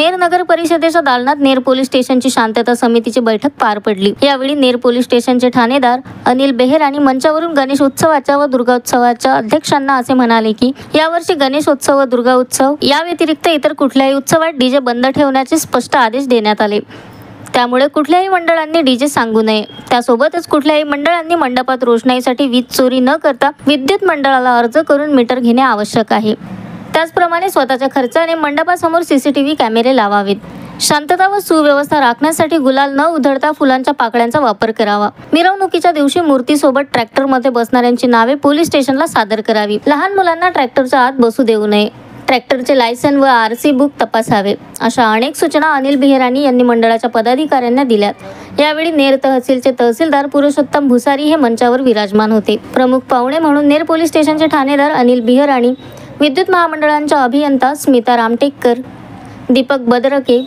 नेर नगर परिषदेच्या दालनात नेर पोलीस स्टेशनची शांतता समितीची बैठक पार पडली। यावेळी नेर पोलीस स्टेशनचे ठाणेदार अनिल बेहेर आणि मंचावरून गणेश उत्सवाच्या व दुर्गोत्सवाच्या अध्यक्षांना असे म्हणाले की यावर्षी गणेशोत्सव व दुर्गा उत्सव या व्यतिरिक्त इतर कुठल्याही उत्सवात डीजे बंद ठेवण्याचे स्पष्ट आदेश देण्यात आले। त्यामुळे कुठल्याही मंडळांनी डीजे सांगू नये। त्यासोबतच कुठल्याही मंडळांनी मंडपात रोषणाईसाठी वीज चोरी न करता विद्युत मंडळाला अर्ज करून मीटर घेणे आवश्यक आहे। त्याचप्रमाणे स्वतःच्या खर्चाने मंडपासमोर सीसीटीव्ही कॅमेरे लावावेत। शांतता व सुव्यवस्था राखण्यासाठी गुलाल न उधळता फुलांच्या पाकळ्यांचा वापर करावा। मिरवणुकीच्या दिवशी मूर्तीसोबत ट्रॅक्टरमध्ये बसणाऱ्यांची नावे पोलीस स्टेशनला सादर करावी। लहान मुलांना ट्रॅक्टरच्या आत बसू देऊ नये। ट्रॅक्टरचे लायसन व आरसी बुक तपासावे। अशा अनेक सूचना अनिल बेहेरानी यांनी मंडळाच्या पदाधिकाऱ्यांना दिल्यात। यावेळी नेर तहसीलचे तहसीलदार पुरुषोत्तम भुसारी हे मंचावर विराजमान होते। प्रमुख पाहुणे म्हणून नेर पोलीस स्टेशनचे ठाणेदार अनिल बेहेरानी, विद्युत महामंडळांच्या अभियंता स्मिता रामटेककर, दीपक बदरके,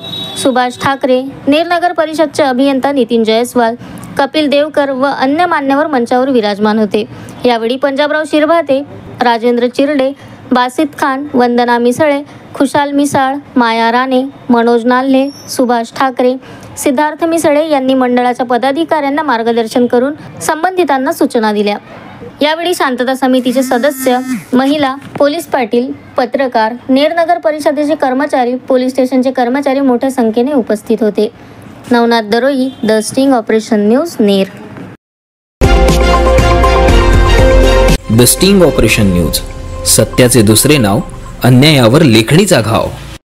सुभाष ठाकरे, नेर नगर परिषदचे अभियंता नितीन जयस्वाल, कपिल देवकर व अन्य मान्यवर मंचावर विराजमान होते। यावेळी पंजाबराव शिरभाते, राजेंद्र चिरडे, बासित खान, वंदना मिसळे, खुशाल मिसाळ, माया राणे, मनोज नाल्हे, सुभाष ठाकरे, सिद्धार्थ मिसळे यांनी मंडळाच्या पदाधिकाऱ्यांना मार्गदर्शन करून संबंधितांना सूचना दिल्या। यावेळी शांतता समितीचे सदस्य, महिला, पोलीस पाटील, पत्रकार, नेर नगर परिषदेचे कर्मचारी, पोलीस स्टेशनचे कर्मचारी मोठ्या संख्येने उपस्थित होते। Navnath Daroi, the sting operation news, Ner. The sting operation news, सत्याचे दुसरे नाव, अन्यायावर लेखणीचा घाव।